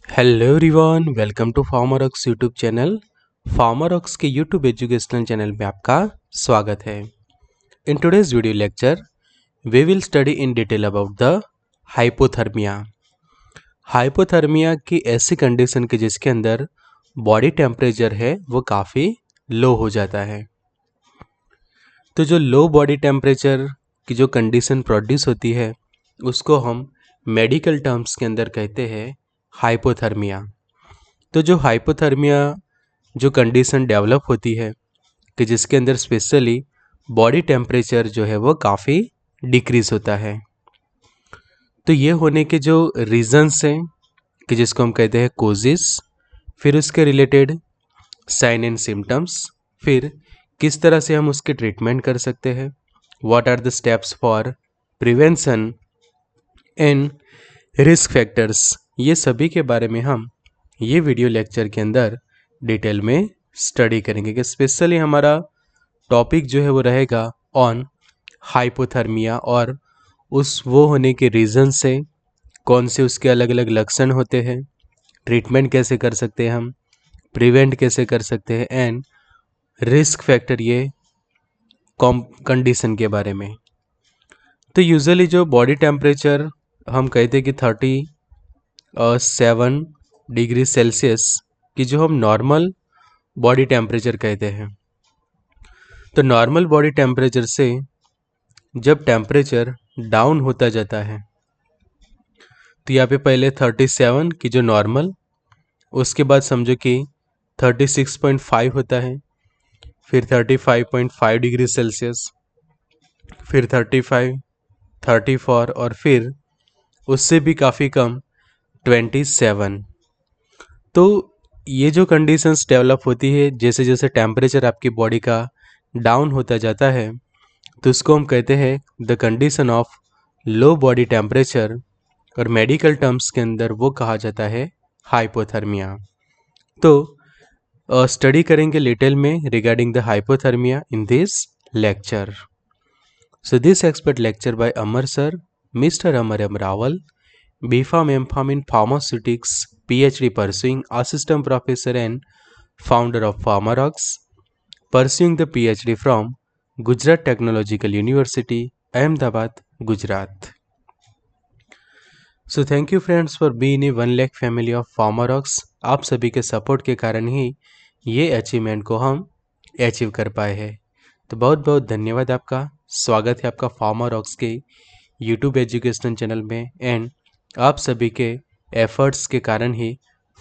Hello everyone, welcome to Pharmarocks YouTube channel. Pharmarocks के YouTube educational channel में आपका स्वागत है। In today's video lecture we will study in detail about the hypothermia. Hypothermia की ऐसी condition के जिसके अंदर बॉडी टेम्परेचर है वो काफ़ी लो हो जाता है। तो जो लो बॉडी टेम्परेचर की जो कंडीशन प्रोड्यूस होती है उसको हम मेडिकल टर्म्स के अंदर कहते हैं हाइपोथर्मिया। तो जो हाइपोथर्मिया जो कंडीशन डेवलप होती है कि जिसके अंदर स्पेशली बॉडी टेम्परेचर जो है वो काफ़ी डिक्रीज होता है। तो ये होने के जो रीजंस हैं कि जिसको हम कहते हैं कोजिस, फिर उसके रिलेटेड साइन एंड सिम्टम्स, फिर किस तरह से हम उसके ट्रीटमेंट कर सकते हैं, what are the steps for prevention and risk factors, ये सभी के बारे में हम ये वीडियो लेक्चर के अंदर डिटेल में स्टडी करेंगे कि स्पेशली हमारा टॉपिक जो है वो रहेगा ऑन हाइपोथर्मिया और उस वो होने के रीज़न से कौन से उसके अलग अलग लक्षण होते हैं, ट्रीटमेंट कैसे कर सकते हैं हम, प्रिवेंट कैसे कर सकते हैं एंड रिस्क फैक्टर ये कंडीशन के बारे में। तो यूजुअली जो बॉडी टेम्परेचर हम कहते हैं कि 37 डिग्री सेल्सियस की जो हम नॉर्मल बॉडी टेम्परेचर कहते हैं। तो नॉर्मल बॉडी टेम्परेचर से जब टेम्परेचर डाउन होता जाता है तो यहाँ पे पहले 37 की जो नॉर्मल, उसके बाद समझो कि 36.5 होता है, फिर 35.5 डिग्री सेल्सियस, फिर 35, 34 और फिर उससे भी काफ़ी कम 27। तो ये जो कंडीशंस डेवलप होती है जैसे जैसे टेम्परेचर आपकी बॉडी का डाउन होता जाता है तो उसको हम कहते हैं the condition of low body temperature, और मेडिकल टर्म्स के अंदर वो कहा जाता है हाइपोथर्मिया। तो स्टडी करेंगे डिटेल में regarding the hypothermia in this lecture. So this expert lecture by Amar sir, mister Amar M Rawal, BPharm M.Pharm in Pharmaceutics, PhD pursuing Assistant Professor and founder of Pharmarox, pursuing the PhD from Gujarat Technological University, Ahmedabad, Gujarat. So thank you friends for being a 1 lakh family of Pharmarox। आप सभी के support के कारण ही ये achievement को हम achieve कर पाए हैं। तो बहुत बहुत धन्यवाद आपका। स्वागत है आपका फार्मारॉक्स के यूट्यूब एजुकेशनल चैनल में एंड आप सभी के एफर्ट्स के कारण ही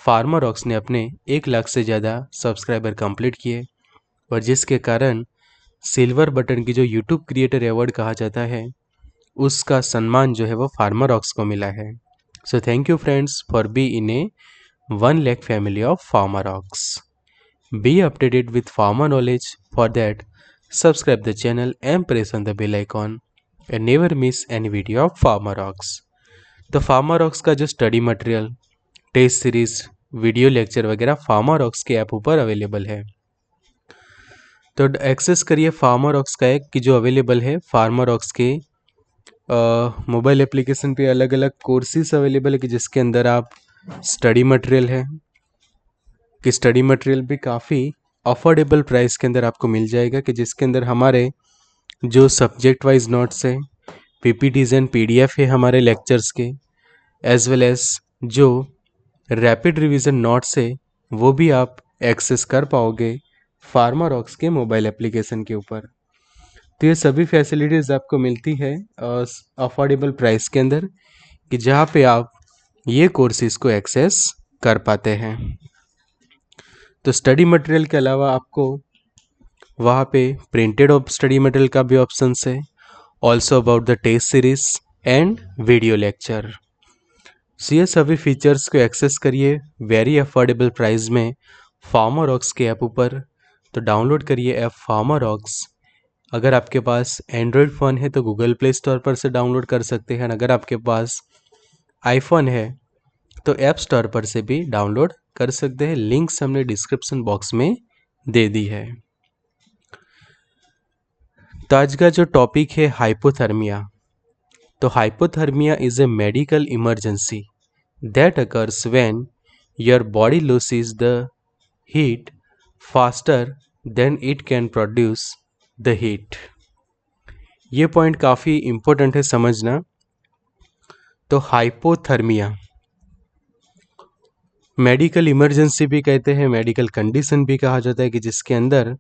फार्मरॉक्स ने अपने 1 लाख से ज़्यादा सब्सक्राइबर कंप्लीट किए और जिसके कारण सिल्वर बटन की जो यूट्यूब क्रिएटर अवार्ड कहा जाता है उसका सम्मान जो है वो फार्मरॉक्स को मिला है। So thank you friends for be in a 1 lakh family of Pharmarocks. Be updated with farmer knowledge, for that subscribe the channel and press on the bell icon and never miss any video of Pharmarocks. तो Pharmarocks का जो study material, test series, video lecture वगैरह Pharmarocks के app ऊपर available है। तो access करिए FarmRox का ऐप की जो अवेलेबल है। फार्मरॉक्स के मोबाइल एप्लीकेशन पे अलग अलग कोर्सेज अवेलेबल है कि जिसके अंदर आप स्टडी मटेरियल है कि स्टडी मटेरियल भी काफ़ी अफोर्डेबल प्राइस के अंदर आपको मिल जाएगा कि जिसके अंदर हमारे जो सब्जेक्ट वाइज नोट्स है, PPTs एंड PDF है हमारे लेक्चर्स के, एज वेल एज जो रैपिड रिवीजन नोट्स है वो भी आप एक्सेस कर पाओगे फार्मरॉक्स के मोबाइल एप्लीकेशन के ऊपर। तो ये सभी फैसिलिटीज़ आपको मिलती है अफोर्डेबल प्राइस के अंदर कि जहाँ पे आप ये कोर्सेज को एक्सेस कर पाते हैं। तो स्टडी मटेरियल के अलावा आपको वहाँ पे प्रिंटेड ऑफ स्टडी मटेरियल का भी ऑप्शन है, also about the test series and video lecture. So ये सभी फीचर्स को एक्सेस करिए वेरी अफोर्डेबल प्राइस में फार्मरॉक्स के ऐप ऊपर। तो डाउनलोड करिए ऐप फार्मरॉक्स। अगर आपके पास एंड्रॉयड फ़ोन है तो गूगल प्ले स्टोर पर से डाउनलोड कर सकते हैं, अगर आपके पास आईफोन है तो ऐप स्टोर पर से भी डाउनलोड कर सकते हैं। लिंक्स हमने डिस्क्रिप्शन बॉक्स में दे दी है। तो आज का जो टॉपिक है हाइपोथर्मिया। तो hypothermia is a medical emergency that occurs when your body loses the heat faster then it can produce the heat. ये पॉइंट काफ़ी इम्पोर्टेंट है समझना। तो हाइपोथर्मिया मेडिकल इमरजेंसी भी कहते हैं, मेडिकल कंडीशन भी कहा जाता है कि जिसके अंदर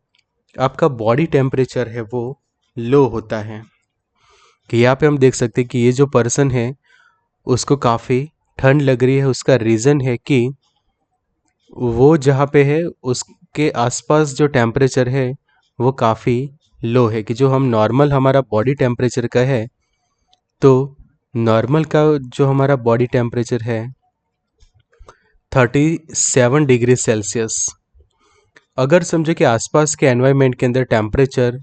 आपका बॉडी टेम्परेचर है वो लो होता है। कि यहाँ पे हम देख सकते हैं कि ये जो पर्सन है उसको काफ़ी ठंड लग रही है। उसका रीज़न है कि वो जहाँ पे है उसके आसपास जो टेम्परेचर है वो काफ़ी लो है। कि जो हम नॉर्मल हमारा बॉडी टेम्परेचर का है, तो नॉर्मल का जो हमारा बॉडी टेम्परेचर है 37 डिग्री सेल्सियस। अगर समझो कि आसपास के एनवायरनमेंट के अंदर टेम्परेचर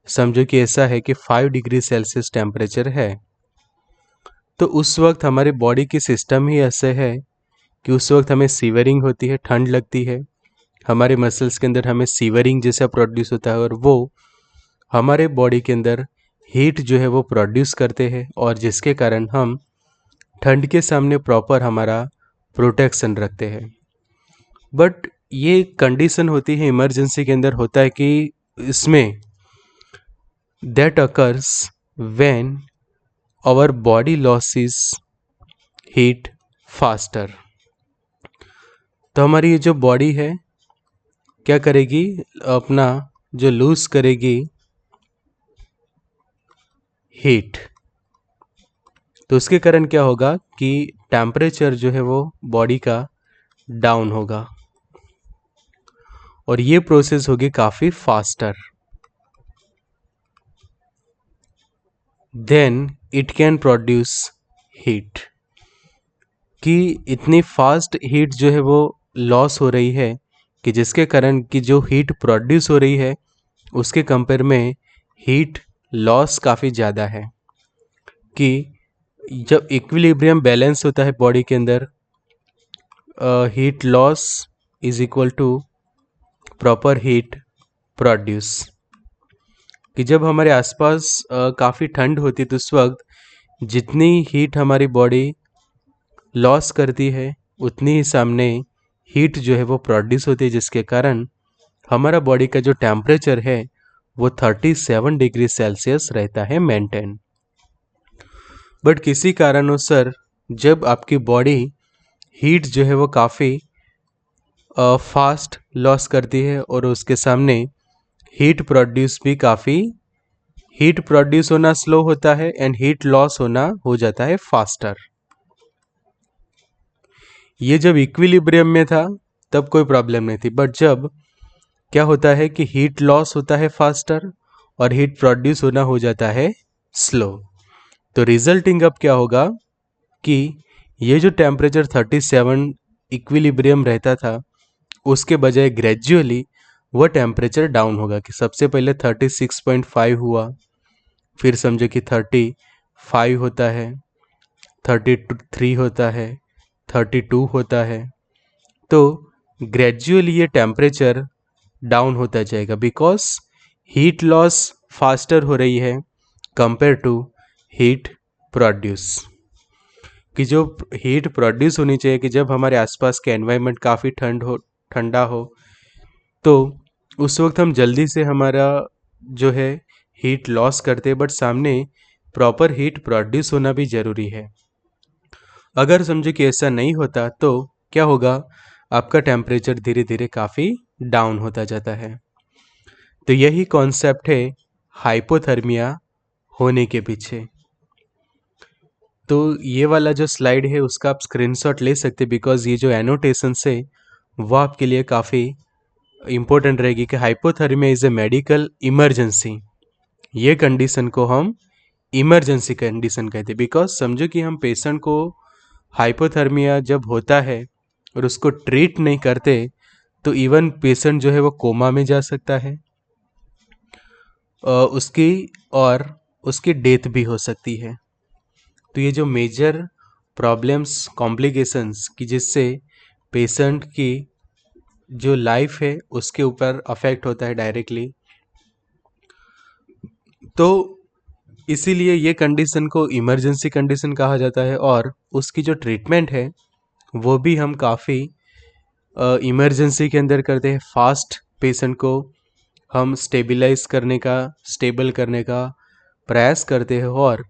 समझो कि ऐसा है कि 5 डिग्री सेल्सियस टेम्परेचर है, तो उस वक्त हमारे बॉडी की सिस्टम ही ऐसे है कि उस वक्त हमें सीवरिंग होती है, ठंड लगती है, हमारे मसल्स के अंदर हमें सीवरिंग जैसा प्रोड्यूस होता है और वो हमारे बॉडी के अंदर हीट जो है वो प्रोड्यूस करते हैं, और जिसके कारण हम ठंड के सामने प्रॉपर हमारा प्रोटेक्शन रखते हैं। बट ये कंडीशन होती है इमरजेंसी के अंदर होता है कि इसमें that occurs when our body loses heat faster. तो हमारी ये जो बॉडी है क्या करेगी, अपना जो लूज करेगी हीट, तो उसके कारण क्या होगा कि टेम्परेचर जो है वो बॉडी का डाउन होगा और ये प्रोसेस होगी काफ़ी faster. Then it can produce heat. कि इतनी फास्ट हीट जो है वो लॉस हो रही है कि जिसके कारण कि जो हीट प्रोड्यूस हो रही है उसके कंपेयर में हीट लॉस काफ़ी ज़्यादा है। कि जब इक्विलिब्रियम बैलेंस होता है बॉडी के अंदर, heat loss is equal to proper heat produce. कि जब हमारे आसपास काफ़ी ठंड होती है तो उस वक्त जितनी हीट हमारी बॉडी लॉस करती है उतनी ही सामने हीट जो है वो प्रोड्यूस होती है, जिसके कारण हमारा बॉडी का जो टेम्परेचर है वो 37 डिग्री सेल्सियस रहता है मेंटेन। बट किसी कारणों जब आपकी बॉडी हीट जो है वो काफ़ी फास्ट लॉस करती है और उसके सामने हीट प्रोड्यूस भी काफ़ी, हीट प्रोड्यूस होना स्लो होता है एंड हीट लॉस होना हो जाता है फास्टर। ये जब इक्विलिब्रियम में था तब कोई प्रॉब्लम नहीं थी, बट जब क्या होता है कि हीट लॉस होता है फास्टर और हीट प्रोड्यूस होना हो जाता है स्लो, तो रिजल्टिंग अब क्या होगा कि ये जो टेम्परेचर 37 इक्विलिब्रियम रहता था उसके बजाय ग्रेजुअली वह टेम्परेचर डाउन होगा। कि सबसे पहले 36.5 हुआ, फिर समझो कि 35 होता है, 33 होता है, 32 होता है, तो ग्रेजुअली ये टेम्परेचर डाउन होता जाएगा बिकॉज हीट लॉस फास्टर हो रही है कंपेयर टू हीट प्रोड्यूस। कि जो हीट प्रोड्यूस होनी चाहिए कि जब हमारे आसपास के एनवायरनमेंट काफ़ी ठंडा हो तो उस वक्त हम जल्दी से हमारा जो है हीट लॉस करते हैं, बट सामने प्रॉपर हीट प्रोड्यूस होना भी ज़रूरी है। अगर समझे कि ऐसा नहीं होता तो क्या होगा, आपका टेम्परेचर धीरे धीरे काफ़ी डाउन होता जाता है। तो यही कॉन्सेप्ट है हाइपोथर्मिया होने के पीछे। तो ये वाला जो स्लाइड है उसका आप स्क्रीनशॉट ले सकते बिकॉज ये जो एनोटेशन है वो आपके लिए काफ़ी इम्पोर्टेंट रहेगी। कि hypothermia is a medical emergency, ये कंडीशन को हम इमरजेंसी कंडीशन कहते हैं बिकॉज समझो कि हम पेशेंट को हाइपोथर्मिया जब होता है और उसको ट्रीट नहीं करते तो इवन पेशेंट जो है वो कोमा में जा सकता है, उसकी और उसकी डेथ भी हो सकती है। तो ये जो मेजर प्रॉब्लम्स कॉम्प्लिकेशंस कि जिससे पेशेंट की जो लाइफ है उसके ऊपर अफेक्ट होता है डायरेक्टली, तो इसीलिए ये कंडीशन को इमरजेंसी कंडीशन कहा जाता है और उसकी जो ट्रीटमेंट है वो भी हम काफ़ी इमरजेंसी के अंदर करते हैं, फास्ट पेशेंट को हम स्टेबल करने का प्रयास करते हैं, और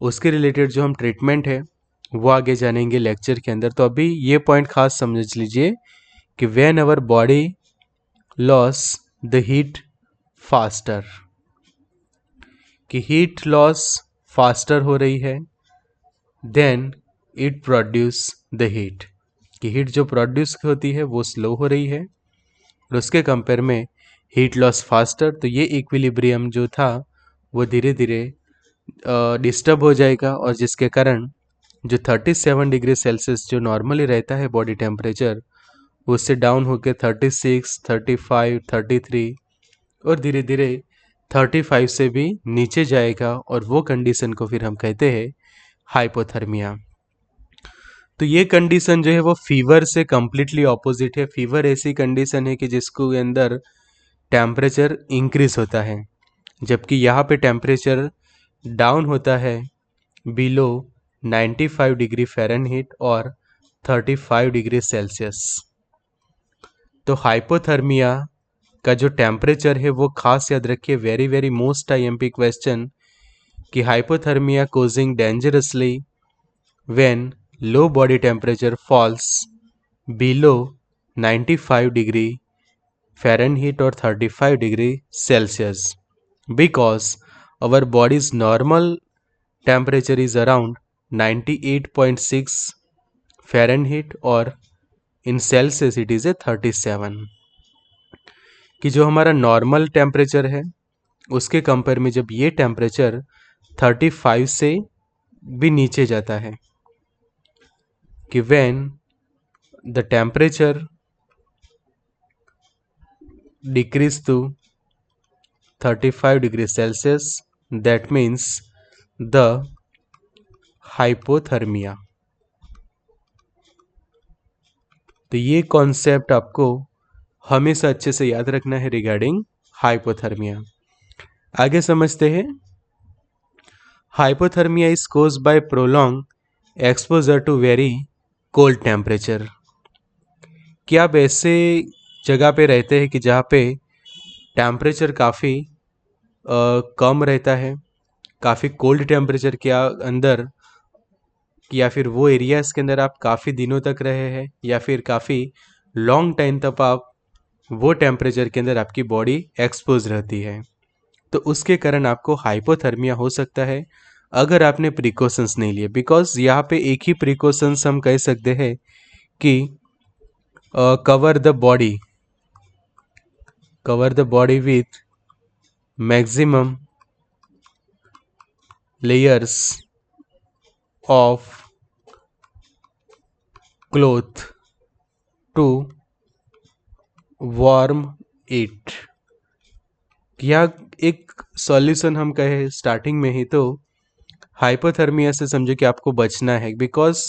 उसके रिलेटेड जो हम ट्रीटमेंट है वो आगे जानेंगे लेक्चर के अंदर। तो अभी ये पॉइंट खास समझ लीजिए कि when our body loss the heat faster, कि हीट लॉस फास्टर हो रही है, then it produce the heat, कि हीट जो प्रोड्यूस होती है वो स्लो हो रही है, और उसके कंपेयर में हीट लॉस फास्टर, तो ये इक्विलिब्रियम जो था वो धीरे धीरे डिस्टर्ब हो जाएगा, और जिसके कारण जो 37 डिग्री सेल्सियस जो नॉर्मली रहता है बॉडी टेम्परेचर, उससे डाउन होकर 36, 35, 33 और धीरे धीरे 35 से भी नीचे जाएगा, और वो कंडीशन को फिर हम कहते हैं हाइपोथर्मिया। तो ये कंडीशन जो है वो फीवर से कम्प्लीटली ऑपोजिट है। फीवर ऐसी कंडीशन है कि जिसको अंदर टेम्परेचर इंक्रीज होता है, जबकि यहाँ पे टेम्परेचर डाउन होता है बिलो 95 डिग्री फ़ारेनहीट और 35 डिग्री सेल्सियस। तो हाइपोथर्मिया का जो टेम्परेचर है वो खास याद रखिए, very very most IMP question, कि hypothermia causing dangerously when low body temperature falls below 95 degree Fahrenheit और 35 degree Celsius, because our body's normal temperature is around 98.6 Fahrenheit और in Celsius it is a 37, कि जो हमारा normal temperature है उसके compare में जब ये टेम्परेचर 35 से भी नीचे जाता है, कि when the temperature decrease to 35 degree Celsius, that means the hypothermia. तो ये कॉन्सेप्ट आपको हमेशा अच्छे से याद रखना है रिगार्डिंग हाइपोथर्मिया। आगे समझते हैं। Hypothermia is cause by prolong exposure to very cold temperature, कि आप ऐसे जगह पे रहते हैं कि जहाँ पे टेम्परेचर काफ़ी कम रहता है, काफ़ी कोल्ड टेम्परेचर के अंदर, या फिर वो एरियाज़ के अंदर आप काफ़ी दिनों तक रहे हैं, या फिर काफ़ी लॉन्ग टाइम तक आप वो टेम्परेचर के अंदर आपकी बॉडी एक्सपोज रहती है, तो उसके कारण आपको हाइपोथर्मिया हो सकता है अगर आपने प्रिकॉशंस नहीं लिए। बिकॉज यहाँ पे एक ही प्रिकॉशंस हम कह सकते हैं कि cover the body with maximum layers of cloth to warm it. यह एक सॉल्यूशन हम कहे स्टार्टिंग में ही, तो हाइपोथर्मिया से समझो कि आपको बचना है, बिकॉज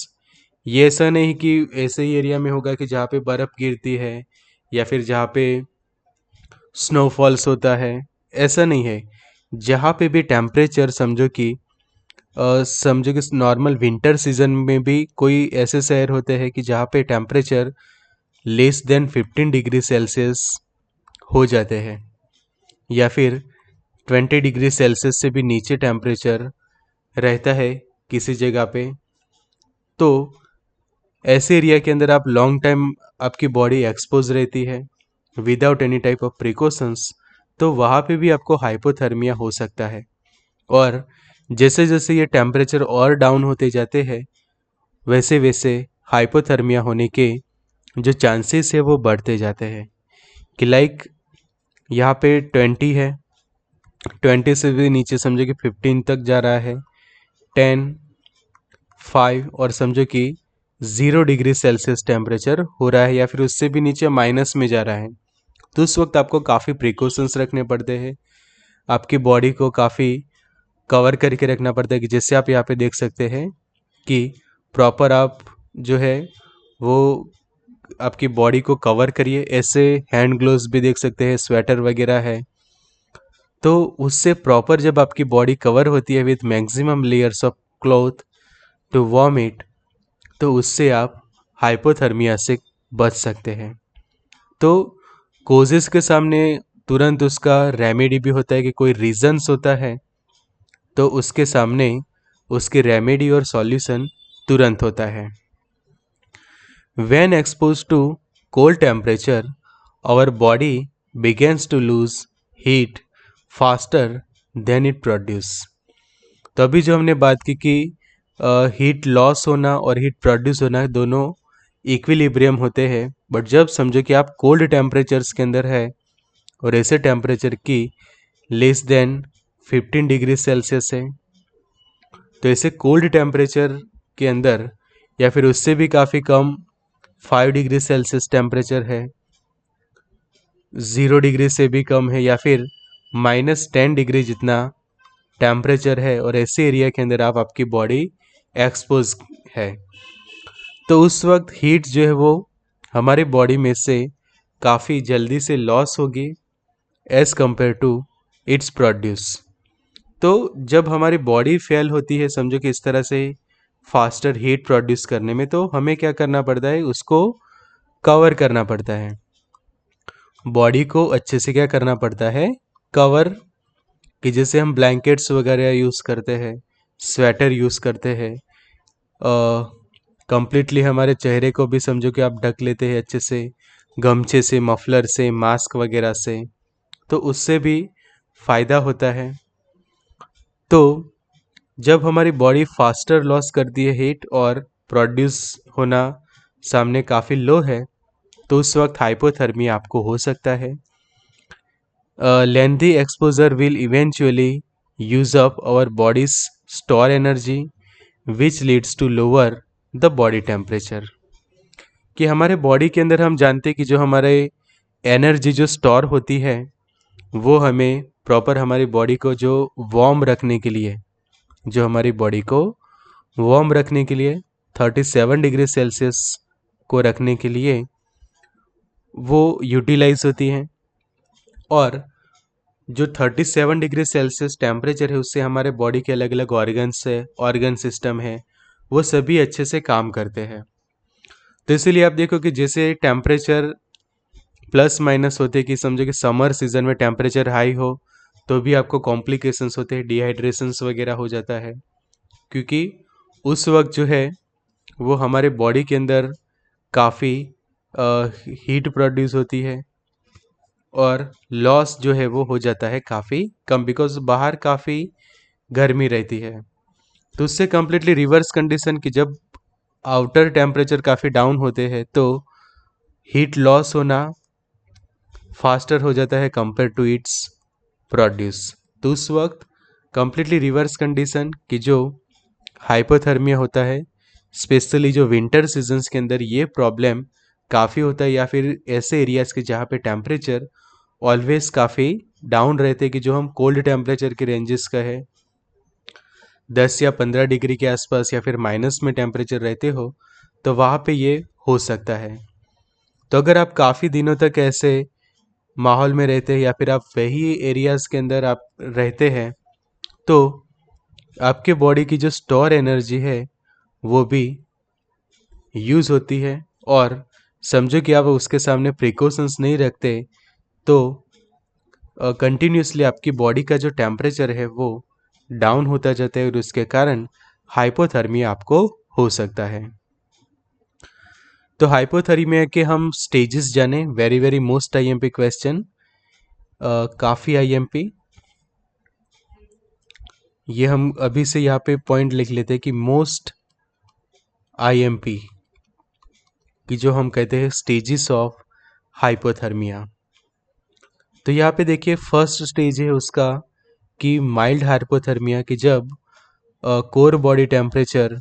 ये ऐसा नहीं कि ऐसे ही एरिया में होगा कि जहाँ पे बर्फ़ गिरती है या फिर जहाँ पे स्नोफॉल्स होता है, ऐसा नहीं है। जहाँ पे भी टेम्परेचर समझो कि नॉर्मल विंटर सीजन में भी कोई ऐसे शहर होते हैं कि जहाँ पे temperature less than 15 degree Celsius हो जाते हैं, या फिर 20 डिग्री सेल्सियस से भी नीचे टेम्परेचर रहता है किसी जगह पे, तो ऐसे एरिया के अंदर आप लॉन्ग टाइम आपकी बॉडी एक्सपोज रहती है without any type of precautions, तो वहाँ पे भी आपको हाइपोथर्मिया हो सकता है। और जैसे जैसे ये टेम्परेचर और डाउन होते जाते हैं, वैसे वैसे हाइपोथर्मिया होने के जो चांसेस है वो बढ़ते जाते हैं, कि लाइक यहाँ पे 20 है, 20 से भी नीचे समझो कि 15 तक जा रहा है, 10, 5 और समझो कि 0 डिग्री सेल्सियस टेम्परेचर हो रहा है, या फिर उससे भी नीचे माइनस में जा रहा है, तो उस वक्त आपको काफ़ी प्रिकॉशंस रखने पड़ते हैं, आपकी बॉडी को काफ़ी कवर करके रखना पड़ता है, कि जैसे आप यहाँ पे देख सकते हैं कि प्रॉपर आप जो है वो आपकी बॉडी को कवर करिए। ऐसे हैंड ग्लोव्स भी देख सकते हैं, स्वेटर वगैरह है, तो उससे प्रॉपर जब आपकी बॉडी कवर होती है with maximum layers of cloth to warm it, तो उससे आप हाइपोथर्मिया से बच सकते हैं। तो कोजेस के सामने तुरंत उसका रेमेडी भी होता है कि कोई रीजंस होता है, तो उसके सामने उसकी रेमेडी और सॉल्यूशन तुरंत होता है। When exposed to cold temperature, our body begins to lose heat faster than it produce। तो अभी जो हमने बात की कि हीट लॉस होना और हीट प्रोड्यूस होना दोनों इक्विलिब्रियम होते हैं, बट जब समझो कि आप कोल्ड टेम्परेचर्स के अंदर है और ऐसे टेम्परेचर की लेस देन 15 डिग्री सेल्सियस है, तो ऐसे कोल्ड टेम्परेचर के अंदर या फिर उससे भी काफ़ी कम 5 डिग्री सेल्सियस टेम्परेचर है, 0 डिग्री से भी कम है, या फिर -10 डिग्री जितना टेम्परेचर है और ऐसे एरिया के अंदर आपकी बॉडी एक्सपोज है, तो उस वक्त हीट जो है वो हमारी बॉडी में से काफ़ी जल्दी से लॉस होगी as compare to its produce. तो जब हमारी बॉडी फेल होती है, समझो कि इस तरह से फास्टर हीट प्रोड्यूस करने में, तो हमें क्या करना पड़ता है, उसको कवर करना पड़ता है। बॉडी को अच्छे से क्या करना पड़ता है, कवर, कि जैसे हम ब्लैंकेट्स वगैरह यूज़ करते हैं, स्वेटर यूज़ करते हैं, कंप्लीटली हमारे चेहरे को भी समझो कि आप ढक लेते हैं अच्छे से, गमछे से, मफलर से, मास्क वगैरह से, तो उससे भी फ़ायदा होता है। तो जब हमारी बॉडी फास्टर लॉस करती है हीट और प्रोड्यूस होना सामने काफ़ी लो है, तो उस वक्त हाइपोथर्मिया आपको हो सकता है। Lengthy exposure will eventually use up our body's store energy which leads to lower the body temperature. कि हमारे बॉडी के अंदर हम जानते हैं कि जो हमारे एनर्जी जो स्टोर होती है वो हमें प्रॉपर हमारी बॉडी को जो वार्म रखने के लिए, जो हमारी बॉडी को वार्म रखने के लिए 37 डिग्री सेल्सियस को रखने के लिए वो यूटिलाइज होती हैं, और जो 37 डिग्री सेल्सियस टेम्परेचर है उससे हमारे बॉडी के अलग अलग ऑर्गन्स है, ऑर्गन सिस्टम है, वो सभी अच्छे से काम करते हैं। तो इसीलिए आप देखो कि जैसे टेम्परेचर प्लस माइनस होते, कि समझो कि समर सीजन में टेम्परेचर हाई हो तो भी आपको कॉम्प्लिकेशंस होते हैं, डिहाइड्रेशंस वगैरह हो जाता है, क्योंकि उस वक्त जो है वो हमारे बॉडी के अंदर काफ़ी हीट प्रोड्यूस होती है और लॉस जो है वो हो जाता है काफ़ी कम, बिकॉज बाहर काफ़ी गर्मी रहती है। तो उससे कम्प्लीटली रिवर्स कंडीशन, कि जब आउटर टेम्परेचर काफ़ी डाउन होते हैं तो हीट लॉस होना फास्टर हो जाता है कंपेयर टू इट्स प्रोड्यूस। तो उस वक्त कम्प्लीटली रिवर्स कंडीशन, कि जो हाइपोथर्मिया होता है, स्पेशली जो विंटर सीजन्स के अंदर ये प्रॉब्लम काफ़ी होता है, या फिर ऐसे एरियाज़ के जहाँ पे टेम्परेचर ऑलवेज काफ़ी डाउन रहते हैं, कि जो हम कोल्ड टेम्परेचर के रेंजेस का है 10 या 15 डिग्री के आसपास, या फिर माइनस में टेम्परेचर रहते हो, तो वहाँ पे ये हो सकता है। तो अगर आप काफ़ी दिनों तक ऐसे माहौल में रहते हैं या फिर आप वही एरियाज़ के अंदर आप रहते हैं, तो आपके बॉडी की जो स्टोर एनर्जी है वो भी यूज़ होती है, और समझो कि आप उसके सामने प्रिकॉशंस नहीं रखते तो कंटिन्यूसली आपकी बॉडी का जो टेम्परेचर है वो डाउन होता जाता है, और उसके कारण हाइपोथर्मिया आपको हो सकता है। तो हाइपोथर्मिया के हम स्टेजेस जाने, very very most IMP question, काफ़ी आईएमपी, ये हम अभी से यहाँ पे पॉइंट लिख लेते हैं कि मोस्ट आईएमपी की जो हम कहते हैं स्टेजेस ऑफ हाइपोथर्मिया। तो यहाँ पे देखिए फर्स्ट स्टेज है उसका कि माइल्ड हाइपोथर्मिया, की जब कोर बॉडी टेम्परेचर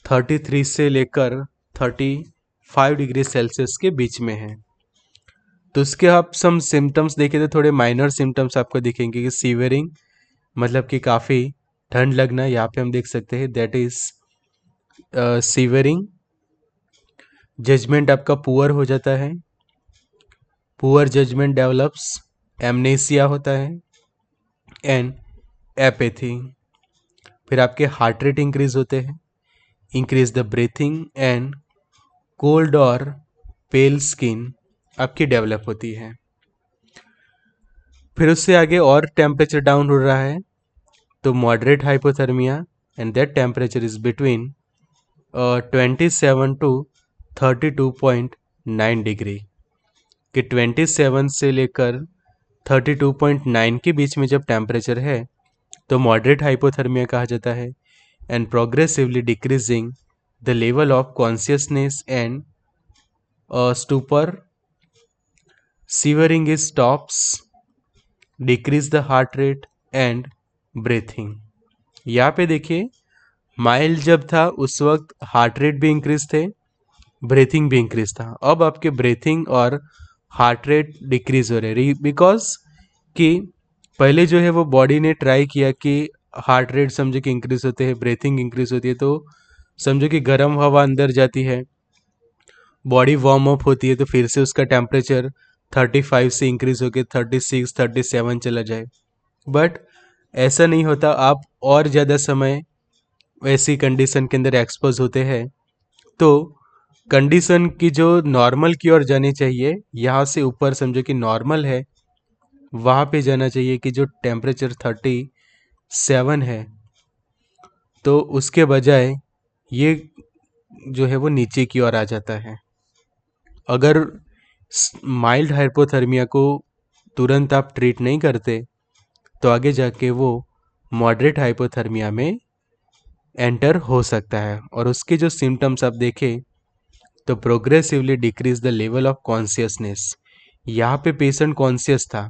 33 से लेकर 35 डिग्री सेल्सियस के बीच में है। तो उसके आप सम सिम्टम्स देखें तो थोड़े माइनर सिम्टम्स आपको दिखेंगे, कि सीवरिंग मतलब कि काफ़ी ठंड लगना, यहाँ पे हम देख सकते हैं दैट इज सीवरिंग। जजमेंट आपका पुअर हो जाता है, पुअर जजमेंट डेवलप्स, एमनेसिया होता है एंड एपेथी। फिर आपके हार्ट रेट इंक्रीज होते हैं, increase the breathing and cold और पेल स्किन आपकी डेवलप होती है। फिर उससे आगे और टेम्परेचर डाउन हो रहा है तो moderate hypothermia, and that temperature is between 27 to 32.9 degree, कि 27 से लेकर 32.9 के बीच में जब टेम्परेचर है तो मॉडरेट हाइपोथर्मिया कहा जाता है। And progressively decreasing the level of consciousness and stupor, severing is stops, decrease the heart rate and breathing. यहाँ पे देखिए, माइल्ड जब था उस वक्त हार्ट रेट भी इंक्रीज थे, ब्रीथिंग भी इंक्रीज था। अब आपके ब्रीथिंग और हार्ट रेट डिक्रीज हो रहे, बिकॉज कि पहले जो है वो बॉडी ने ट्राई किया कि हार्ट रेट समझो कि इंक्रीज होते हैं, ब्रीथिंग इंक्रीज होती है, तो समझो कि गर्म हवा अंदर जाती है, बॉडी वार्म अप होती है, तो फिर से उसका टेम्परेचर 35 से इंक्रीज होकर 36 37 चला जाए। बट ऐसा नहीं होता, आप और ज़्यादा समय ऐसी कंडीशन के अंदर एक्सपोज होते हैं तो कंडीशन की जो नॉर्मल की ओर जानी चाहिए, यहाँ से ऊपर समझो कि नॉर्मल है, वहाँ पे जाना चाहिए कि जो टेम्परेचर 37 है, तो उसके बजाय ये जो है वो नीचे की ओर आ जाता है। अगर माइल्ड हाइपोथर्मिया को तुरंत आप ट्रीट नहीं करते तो आगे जाके वो मॉडरेट हाइपोथर्मिया में एंटर हो सकता है। और उसके जो सिम्टम्स आप देखें तो progressively decrease the level of consciousness. यहाँ पे पेशेंट कॉन्शियस था,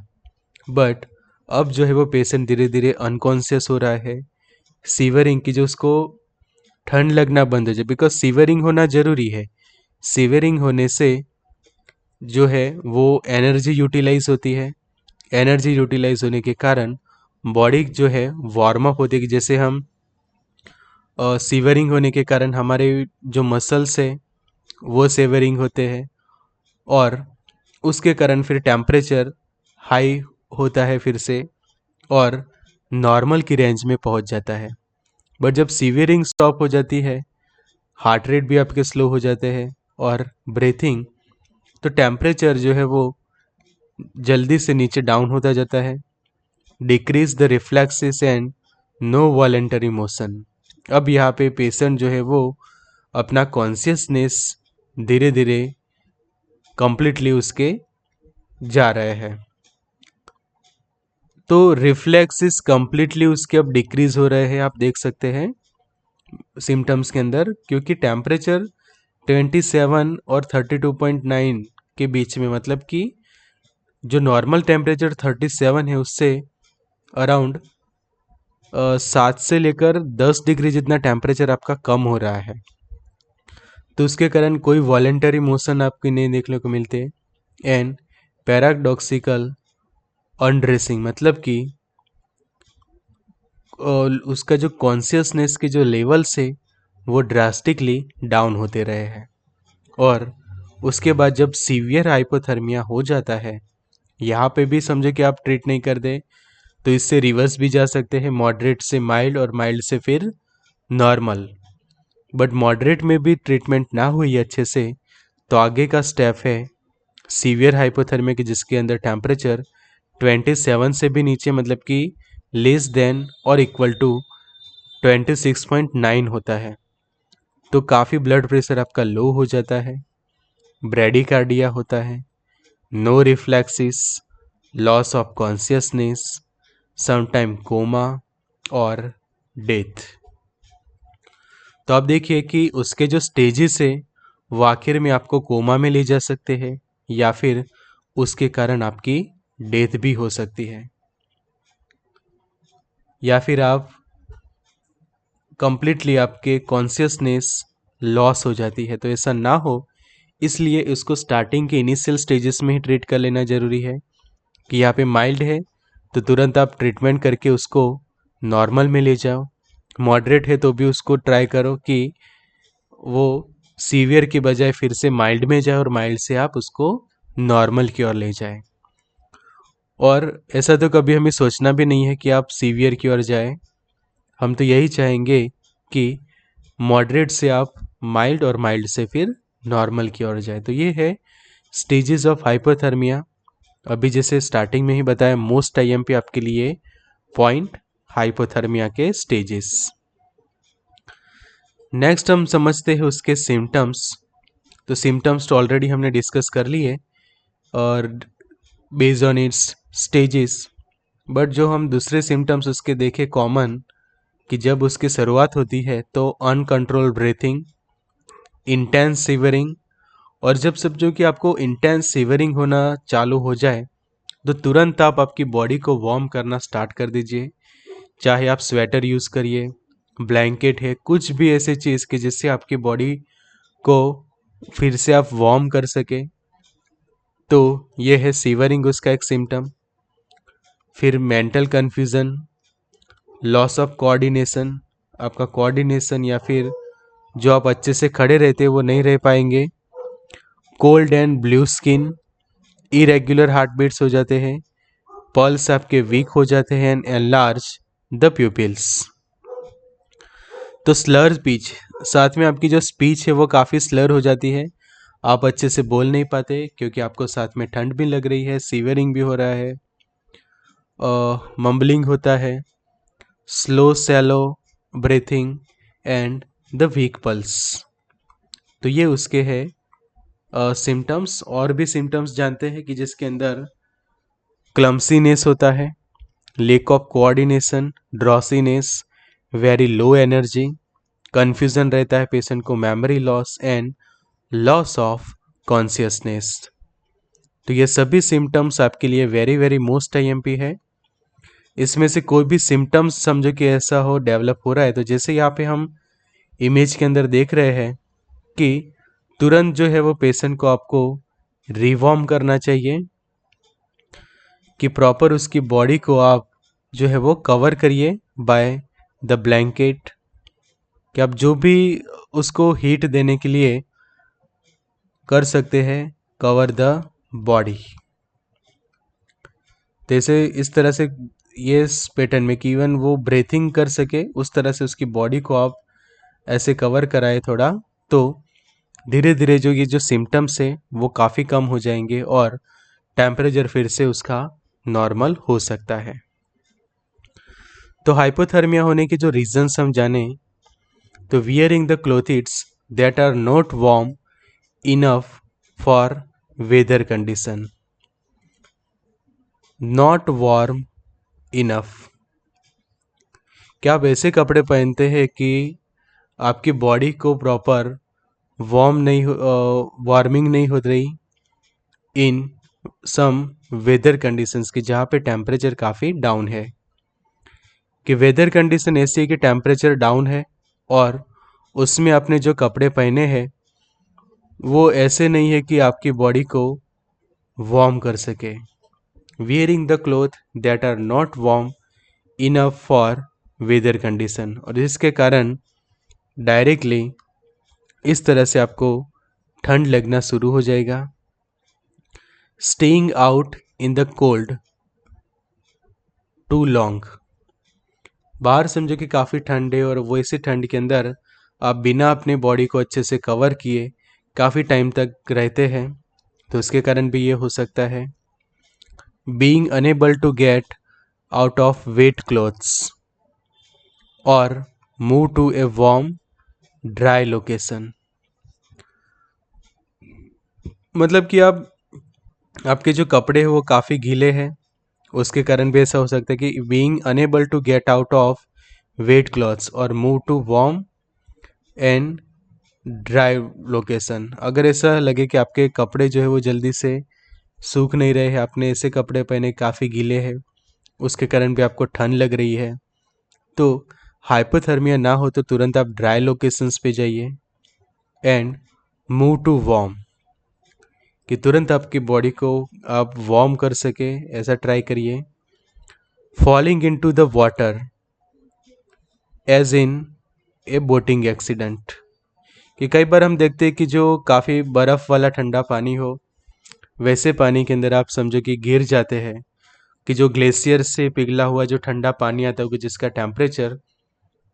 बट अब जो है वो पेशेंट धीरे धीरे अनकॉन्शियस हो रहा है। सीवरिंग की जो उसको ठंड लगना बंद हो जाए, बिकॉज सीवरिंग होना जरूरी है। सीवरिंग होने से जो है वो एनर्जी यूटिलाइज होती है, एनर्जी यूटिलाइज होने के कारण बॉडी जो है वार्म अप होती है। जैसे हम सीवरिंग होने के कारण हमारे जो मसल्स है वो सेवरिंग होते हैं, और उसके कारण फिर टेम्परेचर हाई होता है फिर से, और नॉर्मल की रेंज में पहुंच जाता है। बट जब सीवियरिंग स्टॉप हो जाती है, हार्ट रेट भी आपके स्लो हो जाते हैं और ब्रीथिंग, तो टेम्परेचर जो है वो जल्दी से नीचे डाउन होता जाता है। Decrease the reflexes and no voluntary motion. अब यहाँ पे पेशेंट जो है वो अपना कॉन्शियसनेस धीरे धीरे कंप्लीटली उसके जा रहे हैं, तो रिफ्लेक्सेस कंप्लीटली उसके अब डिक्रीज हो रहे हैं, आप देख सकते हैं सिम्टम्स के अंदर, क्योंकि टेम्परेचर 27 और 32.9 के बीच में, मतलब कि जो नॉर्मल टेम्परेचर 37 है उससे अराउंड 7 से लेकर 10 डिग्री जितना टेम्परेचर आपका कम हो रहा है। तो उसके कारण कोई वॉलेंटरी मोशन आपको नहीं देखने को मिलते। एंड पैराडॉक्सिकल अनड्रेसिंग, मतलब कि उसका जो कॉन्शियसनेस के जो लेवल्स है वो ड्रास्टिकली डाउन होते रहे हैं। और उसके बाद जब सीवियर हाइपोथर्मिया हो जाता है, यहाँ पे भी समझे कि आप ट्रीट नहीं कर दे तो इससे रिवर्स भी जा सकते हैं, मॉडरेट से माइल्ड और माइल्ड से फिर नॉर्मल। बट मॉडरेट में भी ट्रीटमेंट ना हुई अच्छे से तो आगे का स्टेप है सीवियर हाइपोथर्मिया की, जिसके अंदर टेम्परेचर 27 से भी नीचे, मतलब कि लेस देन और इक्वल टू 26.9 होता है। तो काफ़ी ब्लड प्रेशर आपका लो हो जाता है, ब्रेडिकार्डिया होता है, no reflexes, loss of consciousness, sometime coma और डेथ। तो आप देखिए कि उसके जो स्टेजेस है वो आखिर में आपको कोमा में ले जा सकते हैं, या फिर उसके कारण आपकी डेथ भी हो सकती है, या फिर आप कंप्लीटली आपके कॉन्शियसनेस लॉस हो जाती है। तो ऐसा ना हो इसलिए इसको स्टार्टिंग के इनिशियल स्टेजेस में ही ट्रीट कर लेना ज़रूरी है। कि यहाँ पे माइल्ड है तो तुरंत आप ट्रीटमेंट करके उसको नॉर्मल में ले जाओ, मॉडरेट है तो भी उसको ट्राई करो कि वो सीवियर की बजाय फिर से माइल्ड में जाए, और माइल्ड से आप उसको नॉर्मल की ओर ले जाए। और ऐसा तो कभी हमें सोचना भी नहीं है कि आप सीवियर की ओर जाए, हम तो यही चाहेंगे कि मॉडरेट से आप माइल्ड और माइल्ड से फिर नॉर्मल की ओर जाए। तो ये है स्टेजेस ऑफ हाइपोथर्मिया, अभी जैसे स्टार्टिंग में ही बताया, मोस्ट आईएमपी आपके लिए पॉइंट हाइपोथर्मिया के स्टेजेस। नेक्स्ट हम समझते हैं उसके सिम्टम्स। तो सिम्टम्स तो ऑलरेडी हमने डिस्कस कर लिए और based on it's stages, but जो हम दूसरे सिम्टम्स उसके देखे कॉमन, कि जब उसकी शुरुआत होती है तो अनकंट्रोल ब्रीथिंग, इंटेंस सीवरिंग, और जब समझो कि आपको इंटेंस सीवरिंग होना चालू हो जाए तो तुरंत आप आपकी बॉडी को वार्म करना स्टार्ट कर दीजिए। चाहे आप स्वेटर यूज़ करिए, ब्लैंकेट है, कुछ भी ऐसे चीज़ कि जिससे आपकी बॉडी को फिर से आप वार्म कर सके। तो ये है सीवरिंग उसका एक सिम्टम। फिर mental confusion, loss of coordination, आपका कोऑर्डिनेशन या फिर जो आप अच्छे से खड़े रहते हैं वो नहीं रह पाएंगे। Cold and blue skin, irregular heart beats हो जाते हैं, पल्स आपके वीक हो जाते हैं, एंड एनलार्ज द प्यूपिल्स। तो स्लर स्पीच, साथ में आपकी जो स्पीच है वो काफ़ी स्लर हो जाती है, आप अच्छे से बोल नहीं पाते क्योंकि आपको साथ में ठंड भी लग रही है, सीवरिंग भी हो रहा है, मम्बलिंग होता है, slow shallow breathing and the weak pulse. तो ये उसके है सिम्टम्स। और भी सिम्टम्स जानते हैं कि जिसके अंदर क्लम्सीनेस होता है, lack of coordination, drowsiness, very low energy, confusion रहता है पेशेंट को, memory loss and loss of consciousness. तो ये सभी सिम्टम्स आपके लिए वेरी वेरी मोस्ट आईएमपी है। इसमें से कोई भी सिम्टम्स समझो कि ऐसा हो डेवलप हो रहा है, तो जैसे यहाँ पे हम इमेज के अंदर देख रहे हैं कि तुरंत जो है वो पेशेंट को आपको रिवॉर्म करना चाहिए, कि प्रॉपर उसकी बॉडी को आप जो है वो कवर करिए बाय द ब्लैंकेट, कि आप जो भी उसको हीट देने के लिए कर सकते हैं, कवर द बॉडी। जैसे इस तरह से ये इस पैटर्न में कि इवन वो ब्रीथिंग कर सके उस तरह से उसकी बॉडी को आप ऐसे कवर कराए थोड़ा, तो धीरे धीरे जो ये जो सिम्टम्स है वो काफ़ी कम हो जाएंगे और टेम्परेचर फिर से उसका नॉर्मल हो सकता है। तो हाइपोथर्मिया होने के जो रीजंस हम जाने, तो wearing the clothes that are not warm enough for weather condition, not warm enough, क्या आप ऐसे कपड़े पहनते हैं कि आपकी बॉडी को प्रॉपर वार्मिंग नहीं हो रही इन सम वेदर कंडीशंस की, जहाँ पे टेम्परेचर काफ़ी डाउन है, कि वेदर कंडीशन ऐसी है कि टेम्परेचर डाउन है और उसमें आपने जो कपड़े पहने हैं वो ऐसे नहीं है कि आपकी बॉडी को वार्म कर सके। Wearing the cloth that are not warm enough for weather condition, और इसके कारण डायरेक्टली इस तरह से आपको ठंड लगना शुरू हो जाएगा। Staying out in the cold too long, बाहर समझो कि काफ़ी ठंड है और वो इसी ठंड के अंदर आप बिना अपने बॉडी को अच्छे से कवर किए काफ़ी टाइम तक रहते हैं, तो उसके कारण भी ये हो सकता है। Being unable to get out of wet clothes और move to a warm dry location, मतलब कि आप आपके जो कपड़े हैं वो काफ़ी गीले हैं, उसके कारण भी ऐसा हो सकता है कि being unable to get out of wet clothes और move to warm and dry location. अगर ऐसा लगे कि आपके कपड़े जो है वो जल्दी से सूख नहीं रहे हैं, आपने ऐसे कपड़े पहने काफ़ी गीले हैं, उसके कारण भी आपको ठंड लग रही है, तो हाइपोथर्मिया ना हो तो तुरंत आप ड्राई लोकेशंस पे जाइए एंड मूव टू वार्म, कि तुरंत आपकी बॉडी को आप वार्म कर सके, ऐसा ट्राई करिए। Falling into the water as in a boating accident, कि कई बार हम देखते हैं कि जो काफ़ी बर्फ़ वाला ठंडा पानी हो वैसे पानी के अंदर आप समझो कि गिर जाते हैं, कि जो ग्लेशियर से पिघला हुआ जो ठंडा पानी आता है कि जिसका टेम्परेचर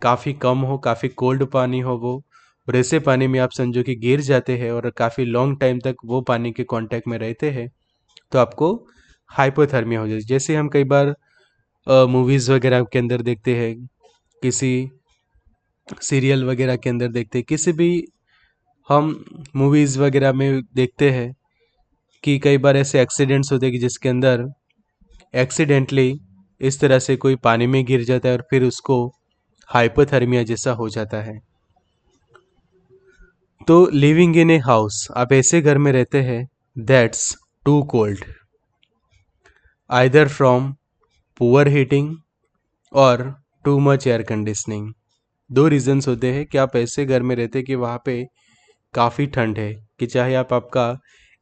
काफ़ी कम हो, काफ़ी कोल्ड पानी हो, वो और ऐसे पानी में आप समझो कि गिर जाते हैं और काफ़ी लॉन्ग टाइम तक वो पानी के कांटेक्ट में रहते हैं, तो आपको हाइपोथर्मिया हो जाती है। जैसे हम कई बार मूवीज़ वगैरह के अंदर देखते हैं, किसी सीरियल वगैरह के अंदर देखते हैं, किसी भी हम मूवीज़ वगैरह में देखते हैं कि कई बार ऐसे एक्सीडेंट्स होते हैं कि जिसके अंदर एक्सीडेंटली इस तरह से कोई पानी में गिर जाता है और फिर उसको हाइपोथर्मिया जैसा हो जाता है। तो लिविंग इन ए हाउस, आप ऐसे घर में रहते हैं that's too cold, either from poor heating और टू मच एयर कंडीशनिंग। दो रीजंस होते हैं कि आप ऐसे घर में रहते हैं कि वहाँ पे काफ़ी ठंड है, कि चाहे आप आपका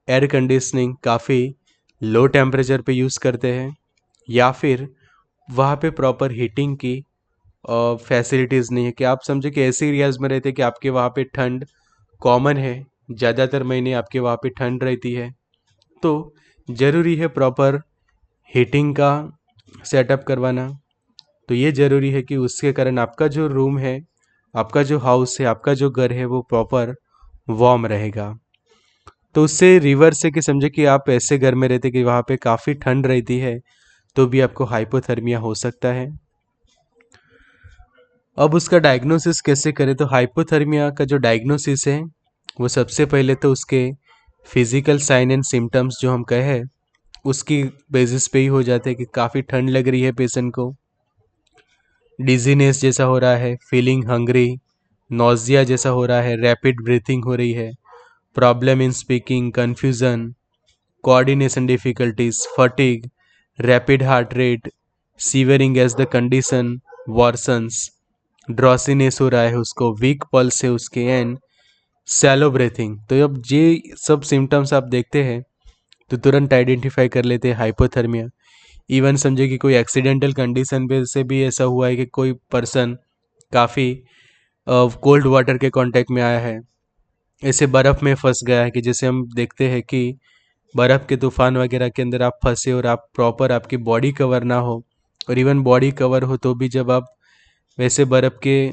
एयर कंडीशनिंग काफ़ी लो टेम्परेचर पे यूज़ करते हैं या फिर वहाँ पे प्रॉपर हीटिंग की फैसिलिटीज़ नहीं है, कि आप समझे कि ऐसे एरियाज़ में रहते हैं कि आपके वहाँ पे ठंड कॉमन है, ज़्यादातर महीने आपके वहाँ पे ठंड रहती है। तो ज़रूरी है प्रॉपर हीटिंग का सेटअप करवाना। तो ये ज़रूरी है कि उसके कारण आपका जो रूम है, आपका जो हाउस है, आपका जो घर है वो प्रॉपर वार्म रहेगा। तो उससे रिवर्स है कि समझे कि आप ऐसे घर में रहते कि वहाँ पे काफ़ी ठंड रहती है, तो भी आपको हाइपोथर्मिया हो सकता है। अब उसका डायग्नोसिस कैसे करें? तो हाइपोथर्मिया का जो डायग्नोसिस है वो सबसे पहले तो उसके फिजिकल साइन एंड सिम्टम्स जो हम कहे उसकी बेसिस पे ही हो जाते हैं कि काफ़ी ठंड लग रही है पेशेंट को, डिजीनेस जैसा हो रहा है, फीलिंग हंग्री, नोजिया जैसा हो रहा है, रैपिड ब्रीथिंग हो रही है, problem in speaking, confusion, coordination difficulties, fatigue, rapid heart rate, shivering as the condition worsens, drowsiness हो रहा है उसको, वीक पल्स है उसके, एंड सैलो ब्रीथिंग। तो अब ये सब सिम्टम्स आप देखते हैं तो तुरंत आइडेंटिफाई कर लेते हैं हाइपोथर्मिया। इवन समझे कि कोई एक्सीडेंटल कंडीशन पे से भी ऐसा हुआ है कि कोई पर्सन काफ़ी कोल्ड वाटर के कांटेक्ट में आया है, ऐसे बर्फ़ में फंस गया है, कि जैसे हम देखते हैं कि बर्फ़ के तूफान वगैरह के अंदर आप फंसे और आप प्रॉपर आपकी बॉडी कवर ना हो, और इवन बॉडी कवर हो तो भी जब आप वैसे बर्फ़ के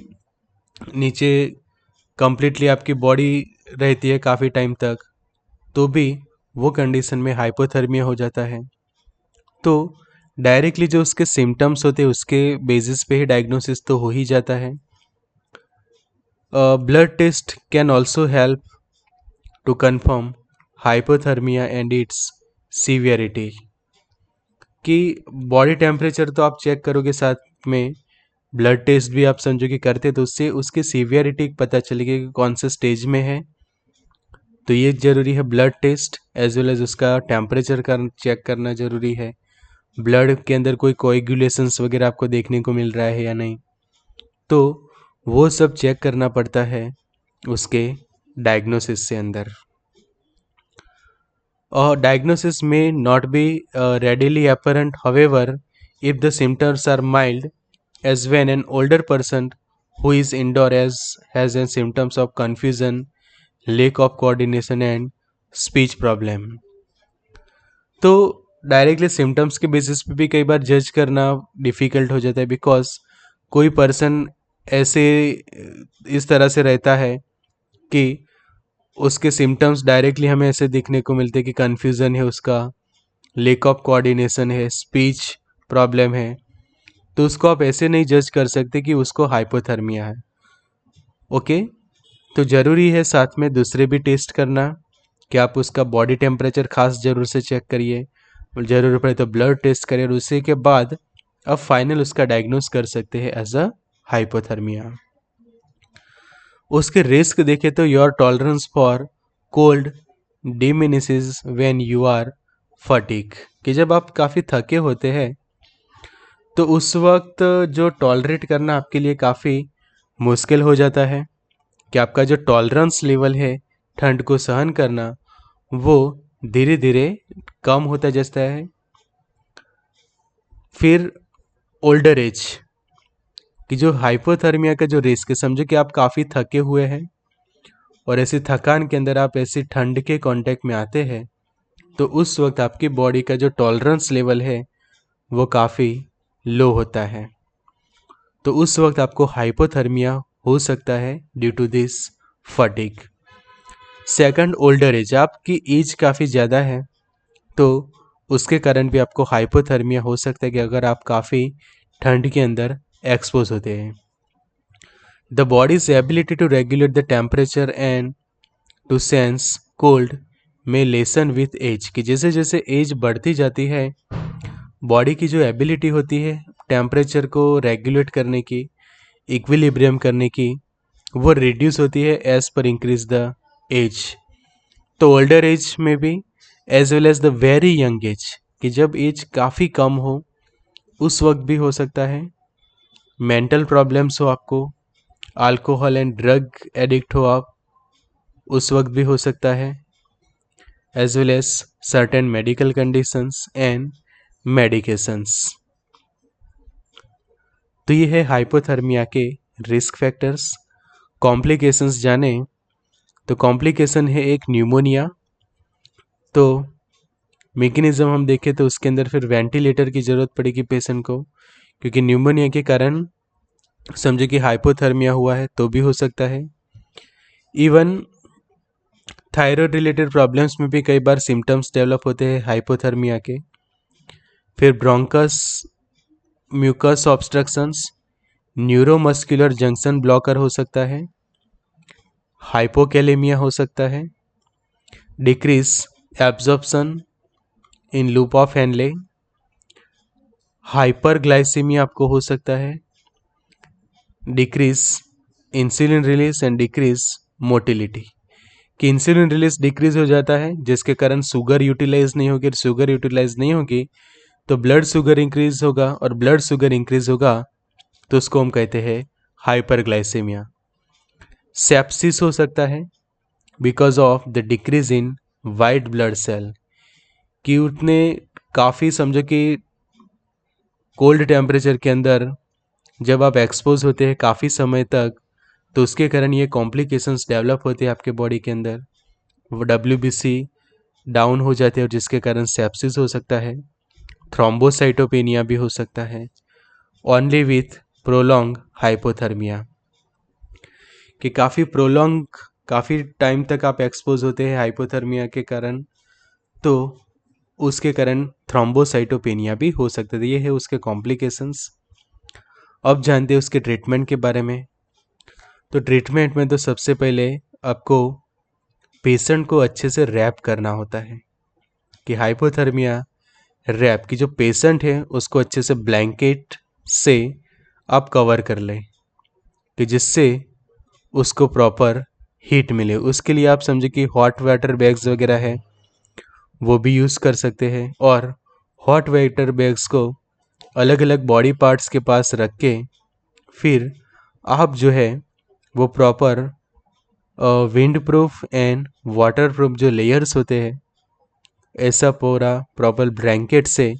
नीचे कंप्लीटली आपकी बॉडी रहती है काफ़ी टाइम तक, तो भी वो कंडीशन में हाइपोथर्मिया हो जाता है। तो डायरेक्टली जो उसके सिम्टम्स होते हैं उसके बेसिस पे ही डायग्नोसिस तो हो ही जाता है। Blood test can also help to confirm hypothermia and its severity, कि बॉडी टेम्परेचर तो आप चेक करोगे, साथ में ब्लड टेस्ट भी आप समझो कि करते, तो उससे उसकी सीवियरिटी पता चलेगी कि कौन से स्टेज में है। तो ये ज़रूरी है blood test as well as उसका टेम्परेचर चेक करना ज़रूरी है। ब्लड के अंदर कोई कोएगुलेशंस वगैरह आपको देखने को मिल रहा है या नहीं, तो वो सब चेक करना पड़ता है उसके डायग्नोसिस से अंदर। Diagnosis may not be readily apparent, however, if the symptoms are mild, as when an older person who is indoor has a symptoms of confusion, lack of coordination and speech problem. तो directly symptoms के basis पे भी कई बार जज करना difficult हो जाता है, बिकॉज कोई पर्सन ऐसे इस तरह से रहता है कि उसके सिम्टम्स डायरेक्टली हमें ऐसे दिखने को मिलते हैं कि कन्फ्यूज़न है उसका, लेक ऑफ कोऑर्डिनेशन है, स्पीच प्रॉब्लम है, तो उसको आप ऐसे नहीं जज कर सकते कि उसको हाइपोथर्मिया है। ओके, तो ज़रूरी है साथ में दूसरे भी टेस्ट करना, कि आप उसका बॉडी टेम्परेचर खास ज़रूर से चेक करिए, ज़रूर पड़े तो ब्लड टेस्ट करिए, और उसी के बाद अब फाइनल उसका डायग्नोस कर सकते हैं एज अ हाइपोथर्मिया। उसके रिस्क देखें तो your tolerance for cold diminishes when you are fatigue, कि जब आप काफ़ी थके होते हैं तो उस वक्त जो टॉलरेट करना आपके लिए काफ़ी मुश्किल हो जाता है, कि आपका जो टॉलरेंस लेवल है ठंड को सहन करना वो धीरे धीरे कम होता जाता है। फिर ओल्डर एज कि जो हाइपोथर्मिया का जो रिस्क है, समझो कि आप काफ़ी थके हुए हैं और ऐसी थकान के अंदर आप ऐसी ठंड के कांटेक्ट में आते हैं, तो उस वक्त आपकी बॉडी का जो टॉलरेंस लेवल है वो काफ़ी लो होता है, तो उस वक्त आपको हाइपोथर्मिया हो सकता है due to this fatigue. Second, older age, आपकी एज काफ़ी ज़्यादा है तो उसके कारण भी आपको हाइपोथर्मिया हो सकता है कि अगर आप काफ़ी ठंड के अंदर एक्सपोज होते हैं। The body's ability to regulate the temperature and to sense cold may lessen with age, कि जैसे जैसे एज बढ़ती जाती है बॉडी की जो एबिलिटी होती है टेम्परेचर को रेगुलेट करने की, इक्विलिब्रियम करने की, वो रिड्यूस होती है एज पर इंक्रीज द एज। तो ओल्डर एज में भी as well as the very young age, कि जब एज काफ़ी कम हो उस वक्त भी हो सकता है। मेंटल प्रॉब्लम्स हो आपको, अल्कोहल एंड ड्रग एडिक्ट हो आप, उस वक्त भी हो सकता है। As well as certain medical conditions and medications. तो ये है हाइपोथर्मिया के रिस्क फैक्टर्स। कॉम्प्लिकेशंस जाने तो कॉम्प्लिकेशन है एक न्यूमोनिया। तो मेकेनिज्म हम देखें तो उसके अंदर फिर वेंटिलेटर की ज़रूरत पड़ेगी पेशेंट को, क्योंकि न्यूमोनिया के कारण समझे कि हाइपोथर्मिया हुआ है तो भी हो सकता है। इवन थायराइड रिलेटेड प्रॉब्लम्स में भी कई बार सिम्टम्स डेवलप होते हैं हाइपोथर्मिया के। फिर bronchus mucus obstructions, neuromuscular junction blocker हो सकता है, हाइपोकैलेमिया हो सकता है, decrease absorption in loop of Henle, hyperglycemia आपको हो सकता है, decrease insulin release and decrease motility, कि इंसुलिन रिलीज डिक्रीज हो जाता है जिसके कारण शुगर यूटिलाइज नहीं होगी, शुगर यूटिलाइज नहीं होगी तो ब्लड शुगर इंक्रीज होगा, और ब्लड शुगर इंक्रीज होगा तो उसको हम कहते हैं हाइपरग्लाइसेमिया। सेप्सिस हो सकता है because of the decrease in white blood cell, कि उतने काफ़ी समझो कि कोल्ड टेम्परेचर के अंदर जब आप एक्सपोज होते हैं काफ़ी समय तक तो उसके कारण ये कॉम्प्लिकेशंस डेवलप होते हैं आपके बॉडी के अंदर, वो WBC डाउन हो जाते हैं और जिसके कारण सेप्सिस हो सकता है। थ्रोम्बोसाइटोपेनिया भी हो सकता है ओनली विथ प्रोलॉन्ग हाइपोथर्मिया, कि काफ़ी टाइम तक आप एक्सपोज होते हैं हाइपोथर्मिया के कारण तो उसके कारण थ्रोम्बोसाइटोपेनिया भी हो सकता है। ये है उसके कॉम्प्लिकेशंस। अब जानते हैं उसके ट्रीटमेंट के बारे में। तो ट्रीटमेंट में तो सबसे पहले आपको पेशेंट को अच्छे से रैप करना होता है, कि हाइपोथर्मिया रैप, की जो पेशेंट है उसको अच्छे से ब्लैंकेट से आप कवर कर लें कि जिससे उसको प्रॉपर हीट मिले। उसके लिए आप समझे कि हॉट वाटर बैग्स वगैरह है वो भी यूज़ कर सकते हैं, और हॉट वाटर बैग्स को अलग अलग बॉडी पार्ट्स के पास रख के फिर आप जो है वो proper wind proof and water proof जो लेयर्स होते हैं ऐसा पूरा प्रॉपर ब्लैंकेट से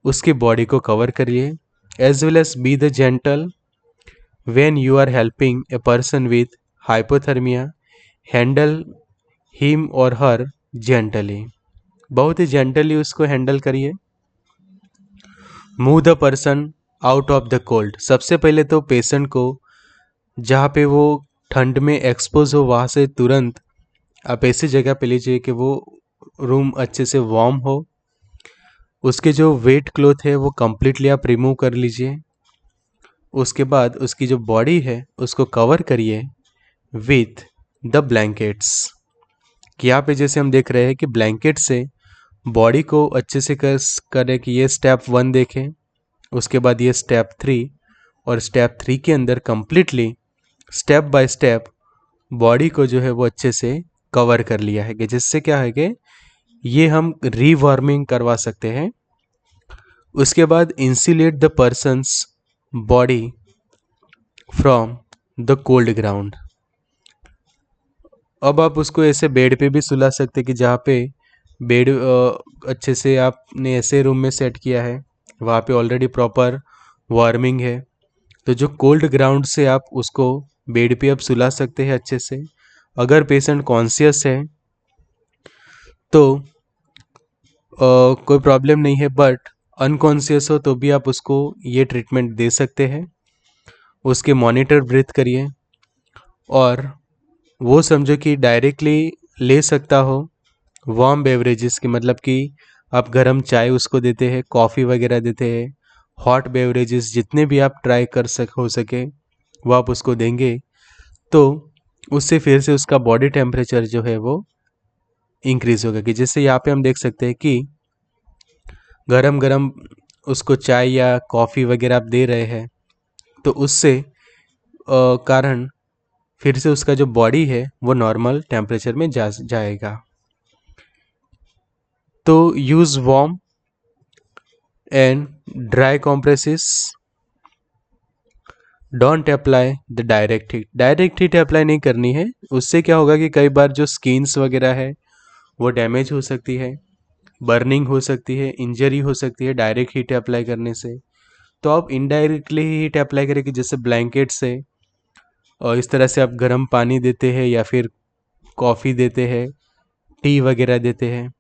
उसकी बॉडी को कवर करिए। As well as be the gentle when you are helping a person with hypothermia, handle him और हर जेंटली, बहुत ही जेंटली उसको हैंडल करिए। Move the person out of the cold, सबसे पहले तो पेशेंट को जहाँ पे वो ठंड में एक्सपोज हो वहाँ से तुरंत आप ऐसी जगह पे लीजिए कि वो रूम अच्छे से वार्म हो। उसके जो वेट क्लॉथ है वो कम्प्लीटली आप रिमूव कर लीजिए। उसके बाद उसकी जो बॉडी है उसको कवर करिए विथ द ब्लैंकेट्स, कि यहाँ पे जैसे हम देख रहे हैं कि ब्लैंकेट से बॉडी को अच्छे से करें, कि ये स्टेप 1 देखें, उसके बाद ये स्टेप 3, और स्टेप 3 के अंदर completely step by step body को जो है वो अच्छे से कवर कर लिया है, कि जिससे क्या है कि ये हम रीवार्मिंग करवा सकते हैं। उसके बाद insulate the persons body from the cold ground. अब आप उसको ऐसे बेड पे भी सुला सकते कि जहाँ पे बेड अच्छे से आपने ऐसे रूम में सेट किया है वहाँ पे ऑलरेडी प्रॉपर वार्मिंग है, तो जो कोल्ड ग्राउंड से आप उसको बेड पे आप सुला सकते हैं अच्छे से। अगर पेशेंट कॉन्शियस है तो कोई प्रॉब्लम नहीं है, बट अनकॉन्शियस हो तो भी आप उसको ये ट्रीटमेंट दे सकते हैं। उसके मॉनिटर ब्रीथ करिए और वो समझो कि डायरेक्टली ले सकता हो वार्म बेवरेजेस की, मतलब कि आप गर्म चाय उसको देते हैं, कॉफ़ी वगैरह देते हैं, हॉट बेवरेजेस जितने भी आप ट्राई कर हो सके वो आप उसको देंगे, तो उससे फिर से उसका बॉडी टेम्परेचर जो है वो इंक्रीज होगा। कि जैसे यहाँ पे हम देख सकते हैं कि गरम गरम उसको चाय या कॉफ़ी वगैरह आप दे रहे हैं, तो उससे कारण फिर से उसका जो बॉडी है वो नॉर्मल टेम्परेचर में जाएगा। तो use warm and dry compresses, don't apply the direct heat apply नहीं करनी है। उससे क्या होगा कि कई बार जो स्किन्स वगैरह है वो डैमेज हो सकती है, बर्निंग हो सकती है, इंजरी हो सकती है डायरेक्ट हीट अप्लाई करने से। तो आप इनडायरेक्टली हीट अप्लाई करें कि जैसे ब्लैंकेट से, और इस तरह से आप गर्म पानी देते हैं या फिर कॉफ़ी देते हैं, टी वगैरह देते हैं,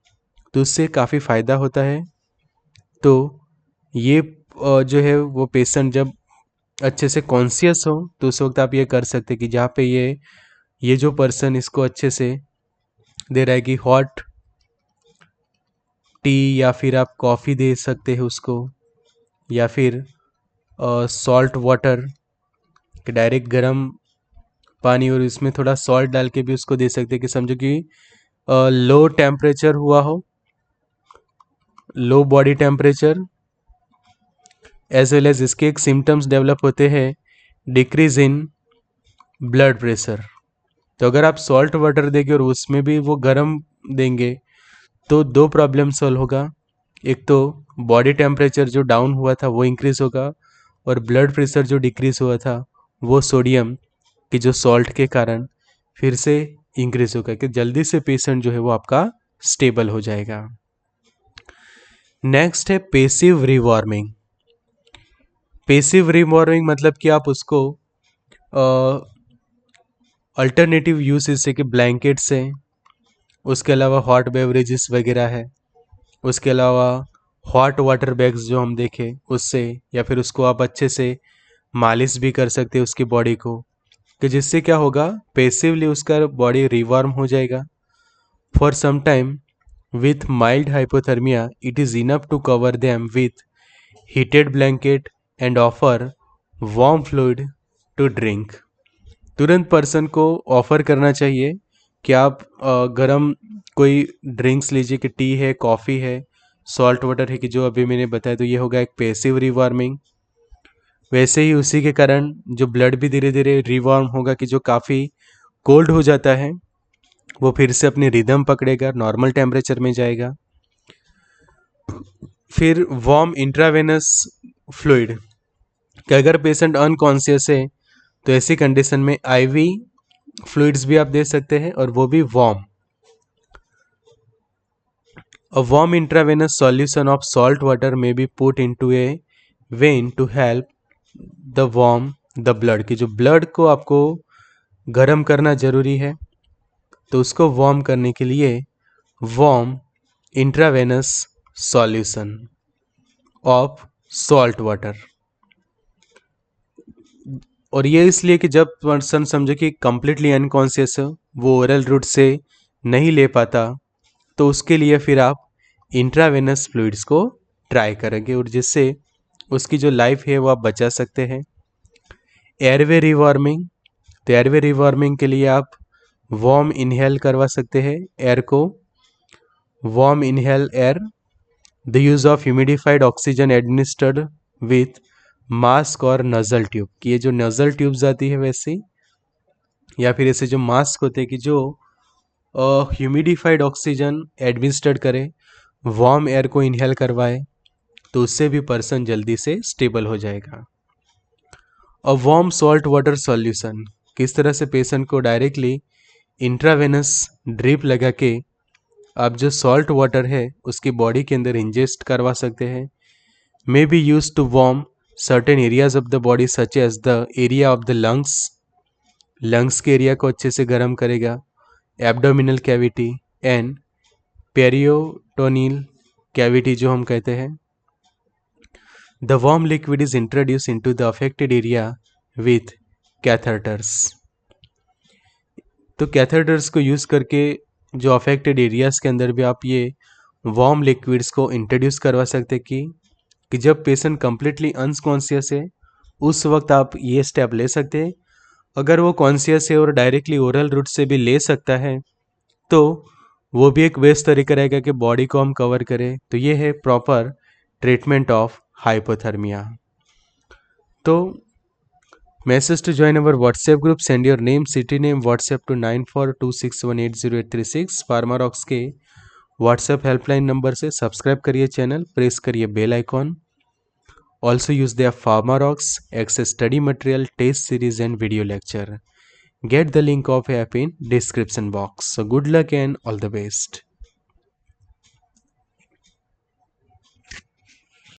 तो उससे काफ़ी फ़ायदा होता है। तो ये जो है वो पेशेंट जब अच्छे से कॉन्शियस हो तो उस वक्त आप ये कर सकते हैं कि जहाँ पे ये जो पर्सन इसको अच्छे से दे रहा है कि हॉट टी या फिर आप कॉफ़ी दे सकते हैं उसको, या फिर सॉल्ट वाटर कि डायरेक्ट गर्म पानी और इसमें थोड़ा सॉल्ट डाल के भी उसको दे सकते हैं। कि समझो कि लो टेम्परेचर हुआ हो, low body temperature, as well as इसके एक सिम्टम्स डेवलप होते हैं डिक्रीज इन ब्लड प्रेशर। तो अगर आप सॉल्ट वाटर देंगे और उसमें भी वो गर्म देंगे तो दो प्रॉब्लम सॉल्व होगा। एक तो बॉडी टेम्परेचर जो डाउन हुआ था वो इंक्रीज होगा, और ब्लड प्रेशर जो डिक्रीज हुआ था वो सोडियम की जो सॉल्ट के कारण फिर से इंक्रीज होगा, कि जल्दी से पेशेंट जो है वो आपका स्टेबल हो जाएगा। नेक्स्ट है पेसिव रिवॉर्मिंग। पेसिव रिवॉर्मिंग मतलब कि आप उसको अल्टरनेटिव यूज जैसे कि ब्लैंकेट से, उसके अलावा हॉट बेवरेजेस वगैरह है, उसके अलावा हॉट वाटर बैग्स जो हम देखें उससे, या फिर उसको आप अच्छे से मालिश भी कर सकते हैं उसकी बॉडी को, कि जिससे क्या होगा पेसिवली उसका बॉडी रिवार्म हो जाएगा। For some time with mild hypothermia it is enough to cover them with heated blanket and offer warm fluid to drink. तुरंत पर्सन को ऑफर करना चाहिए कि आप गरम कोई ड्रिंक्स लीजिए, कि टी है, कॉफ़ी है, सॉल्ट वाटर है, कि जो अभी मैंने बताया, तो ये होगा एक पैसिव रिवार्मिंग। वैसे ही उसी के कारण जो ब्लड भी धीरे धीरे रिवार्म होगा, कि जो काफ़ी कोल्ड हो जाता है वो फिर से अपनी रिदम पकड़ेगा, नॉर्मल टेम्परेचर में जाएगा। फिर वार्म इंट्रावेनस फ्लूइड, कि अगर पेशेंट अनकॉन्शियस है तो ऐसी कंडीशन में आईवी फ्लूइड्स भी आप दे सकते हैं, और वो भी warm. A warm intravenous solution of salt water may be put into a vein to help the warm the blood, कि जो ब्लड को आपको गर्म करना जरूरी है, तो उसको वार्म करने के लिए warm intravenous solution of salt water. और ये इसलिए कि जब पर्सन समझो कि कंप्लीटली अनकॉन्शियस है, वो ओरल रूट से नहीं ले पाता, तो उसके लिए फिर आप इंट्रावेनस फ्लूइड्स को ट्राई करेंगे, और जिससे उसकी जो लाइफ है वो आप बचा सकते हैं। एयरवे रिवार्मिंग, तो एयरवे रिवार्मिंग के लिए आप वार्म इनहेल करवा सकते हैं एयर को, warm inhale air, the use of humidified oxygen administered with mask और नजल ट्यूब, कि ये जो नजल ट्यूब्स आती है वैसे, या फिर ऐसे जो मास्क होते हैं कि जो ह्यूमिडिफाइड ऑक्सीजन एडमिनिस्टर्ड करे, वार्म एयर को इनहेल करवाए, तो उससे भी पर्सन जल्दी से स्टेबल हो जाएगा। और वार्म सॉल्ट वाटर सॉल्यूशन, किस तरह से पेशेंट को डायरेक्टली इंट्रावेनस ड्रिप लगा के आप जो सॉल्ट वाटर है उसकी बॉडी के अंदर इंजेस्ट करवा सकते हैं। May be use to warm certain areas of the body such as the area of the lungs, lungs के एरिया को अच्छे से गर्म करेगा, abdominal cavity and peritoneal cavity जो हम कहते हैं। The warm liquid is introduced into the affected area with catheters. तो कैथेटर्स को यूज़ करके जो अफेक्टेड एरियाज़ के अंदर भी आप ये वार्म लिक्विड्स को इंट्रोड्यूस करवा सकते कि जब पेशेंट कंप्लीटली अनकॉन्शियस है उस वक्त आप ये स्टेप ले सकते हैं। अगर वो कॉन्शियस है और डायरेक्टली ओरल रूट से भी ले सकता है तो वो भी एक बेस्ट तरीका रहेगा कि बॉडी को हम कवर करें। तो ये है प्रॉपर ट्रीटमेंट ऑफ हाइपोथर्मिया। तो message to join our WhatsApp group, send your name, city name, WhatsApp to 9426180836। Pharmarocks के व्हाट्सएप हेल्पलाइन नंबर से सब्सक्राइब करिए चैनल, प्रेस करिए bell icon. Also use their Pharmarocks access study material, test series and video lecture. Get the link of app in description box. So good luck and all the best.